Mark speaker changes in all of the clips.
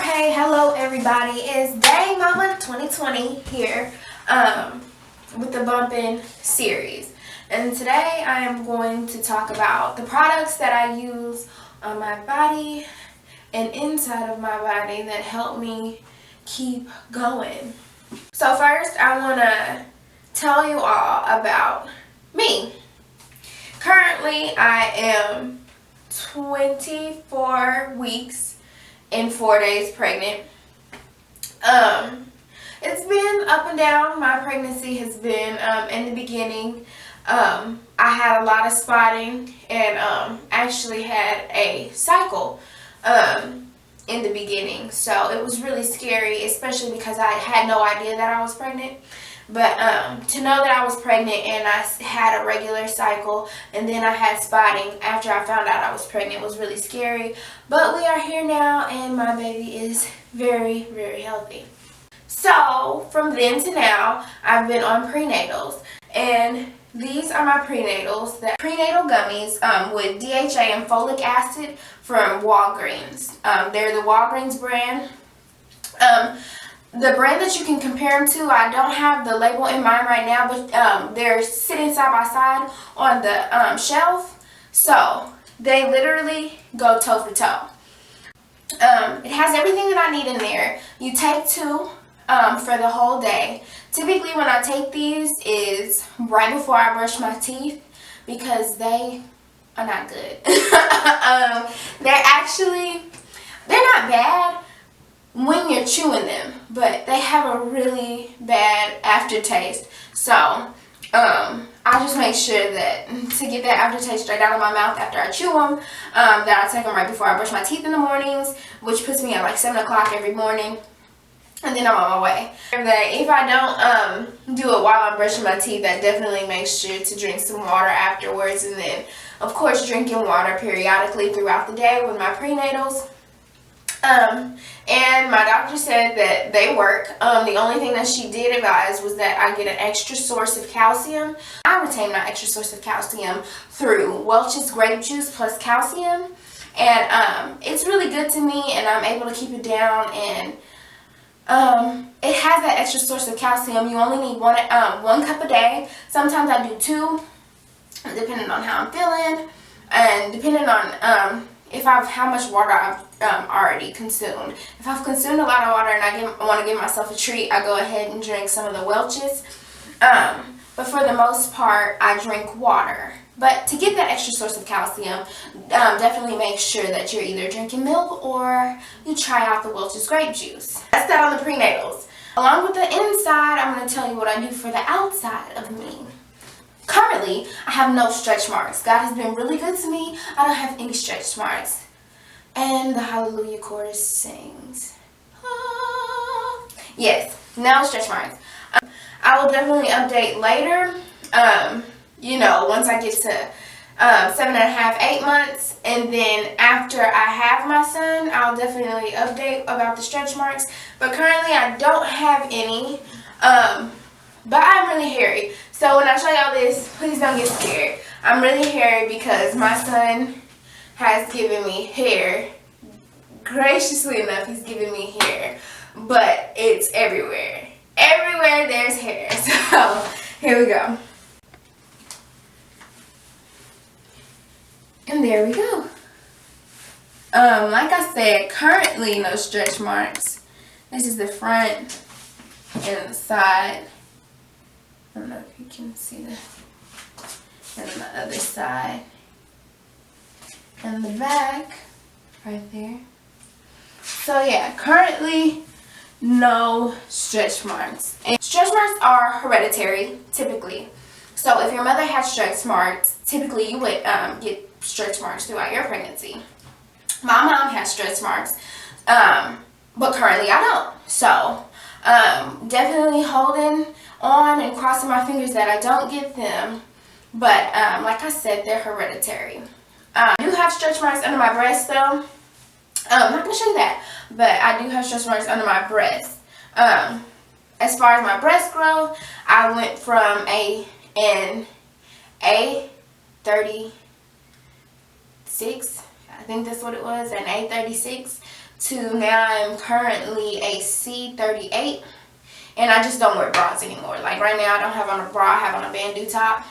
Speaker 1: Hey, hello everybody. It's Day Mama 2020 here with the Bumpin series. And today I am going to talk about the products that I use on my body and inside of my body that help me keep going. So first I want to tell you all about me. Currently I am 24 weeks and 4 days pregnant. It's been up and down. My pregnancy has been, in the beginning, I had a lot of spotting and actually had a cycle in the beginning. So it was really scary, especially because I had no idea that I was pregnant. But to know that I was pregnant and I had a regular cycle and then I had spotting after I found out I was pregnant was really scary. But we are here now and my baby is very, very healthy. So from then to now, I've been on prenatals. And these are my prenatals. The prenatal gummies with DHA and folic acid from Walgreens. They're the Walgreens brand. The brand that you can compare them to, I don't have the label in mind right now, but they're sitting side by side on the shelf. So they literally go toe for toe. It has everything that I need in there. You take two for the whole day. Typically when I take these is right before I brush my teeth because they are not good. They're not bad when you're chewing them, but they have a really bad aftertaste. So I just make sure that to get that aftertaste straight out of my mouth after I chew them, that I take them right before I brush my teeth in the mornings, which puts me at like 7 o'clock every morning, and then I'm on my way. If I don't do it while I'm brushing my teeth, I definitely make sure to drink some water afterwards, and then of course drinking water periodically throughout the day with my prenatals. And my doctor said that they work. The only thing that she did advise was that I get an extra source of calcium. I retain my extra source of calcium through Welch's grape juice plus calcium. And it's really good to me and I'm able to keep it down. And it has that extra source of calcium. You only need one cup a day. Sometimes I do 2, depending on how I'm feeling. And depending on how much water I've already consumed. If I've consumed a lot of water and I want to give myself a treat, I go ahead and drink some of the Welch's. But for the most part, I drink water. But to get that extra source of calcium, definitely make sure that you're either drinking milk or you try out the Welch's grape juice. That's that on the prenatals. Along with the inside, I'm going to tell you what I do for the outside of me. Currently, I have no stretch marks. God has been really good to me. I don't have any stretch marks. And the Hallelujah chorus sings. Ah. Yes, no stretch marks. I will definitely update later. Once I get to 7.5, 8 months. And then after I have my son, I'll definitely update about the stretch marks. But currently, I don't have any. But I'm really hairy. So when I show y'all this, please don't get scared. I'm really hairy because my son has given me hair. Graciously enough, he's given me hair. But it's everywhere. Everywhere there's hair. So here we go. And there we go. Like I said, currently no stretch marks. This is the front and the side. I don't know if you can see that. And the other side. And the back. Right there. So yeah, currently no stretch marks. And stretch marks are hereditary, typically. So if your mother has stretch marks, typically you would get stretch marks throughout your pregnancy. My mom has stretch marks, but currently I don't. So definitely holding on and crossing my fingers that I don't get them, but like I said, they're hereditary. I do have stretch marks under my breast though. I'm not going to show you that, but I do have stretch marks under my breast. As far as my breast growth, I went from an A36, I think that's what it was, an A36 to now I'm currently a C38. And I just don't wear bras anymore. Like right now I don't have on a bra, I have on a bandeau top.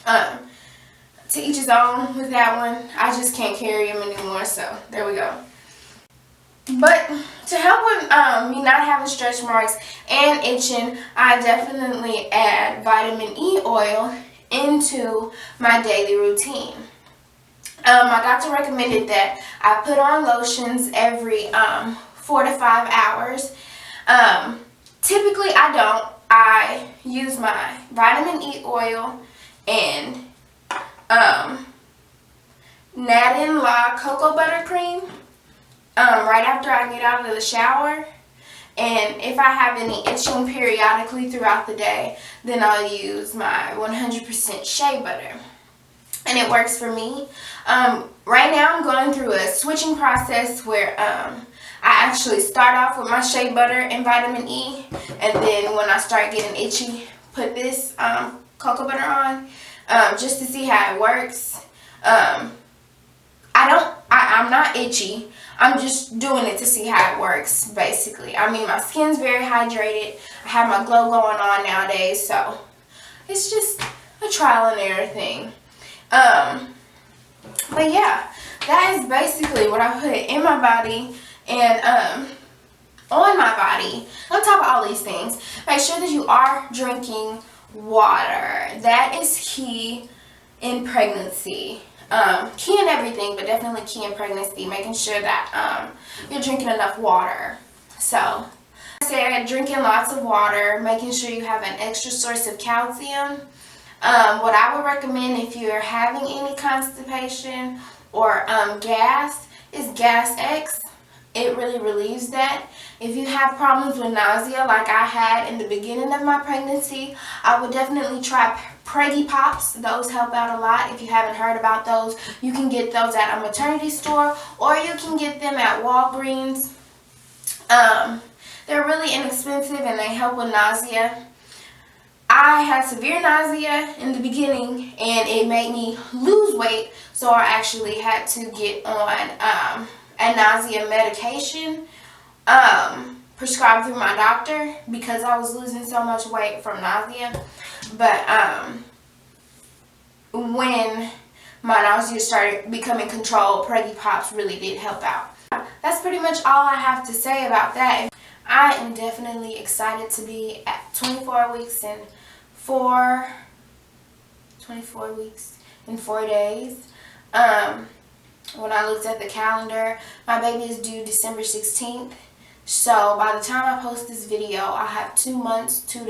Speaker 1: To each his own with that one. I just can't carry them anymore, so there we go. But to help with me not having stretch marks and itching, I definitely add vitamin E oil into my daily routine. My doctor recommended that I put on lotions every 4 to 5 hours. Typically I don't. I use my vitamin E oil and Nadinla cocoa butter cream right after I get out of the shower. And if I have any itching periodically throughout the day, then I'll use my 100% shea butter. And it works for me. Right now I'm going through a switching process where I actually start off with my shea butter and vitamin E, and then when I start getting itchy, put this cocoa butter on just to see how it works. I'm not itchy. I'm just doing it to see how it works, basically. I mean, my skin's very hydrated. I have my glow going on nowadays, so it's just a trial and error thing. But yeah, that is basically what I put in my body and on my body. On top of all these things, make sure that you are drinking water. That is key in pregnancy. Key in everything, but definitely key in pregnancy, making sure that you're drinking enough water. So I said drinking lots of water, making sure you have an extra source of calcium. What I would recommend if you're having any constipation or gas is Gas X. It really relieves that. If you have problems with nausea like I had in the beginning of my pregnancy, I would definitely try Preggy Pops. Those help out a lot. If you haven't heard about those, you can get those at a maternity store or you can get them at Walgreens. They're really inexpensive and they help with nausea. I had severe nausea in the beginning and it made me lose weight, so I actually had to get on a nausea medication prescribed through my doctor because I was losing so much weight from nausea. But when my nausea started becoming controlled, Preggy Pops really did help out. That's pretty much all I have to say about that. I am definitely excited to be at 24 weeks and 4 days. When I looked at the calendar, my baby is due December 16th. So by the time I post this video, I'll have 2 months, 2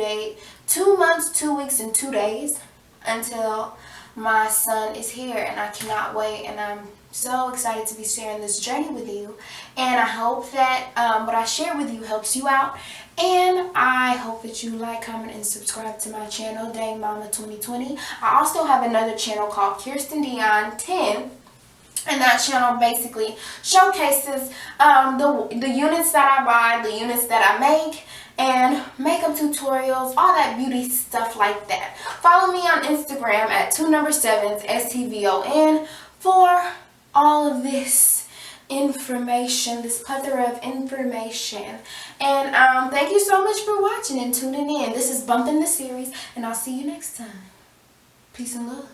Speaker 1: weeks, and 2 days until my son is here, and I cannot wait, and I'm so excited to be sharing this journey with you. And I hope that what I share with you helps you out, and I hope that you like, comment, and subscribe to my channel, Dang Mama 2020. I also have another channel called Kirsten Dion 10. And that channel basically showcases the units that I buy, the units that I make, and makeup tutorials, all that beauty stuff like that. Follow me on Instagram at 2 7 STVON for all of this information, this plethora of information. And thank you so much for watching and tuning in. This is Bumpin the Series, and I'll see you next time. Peace and love.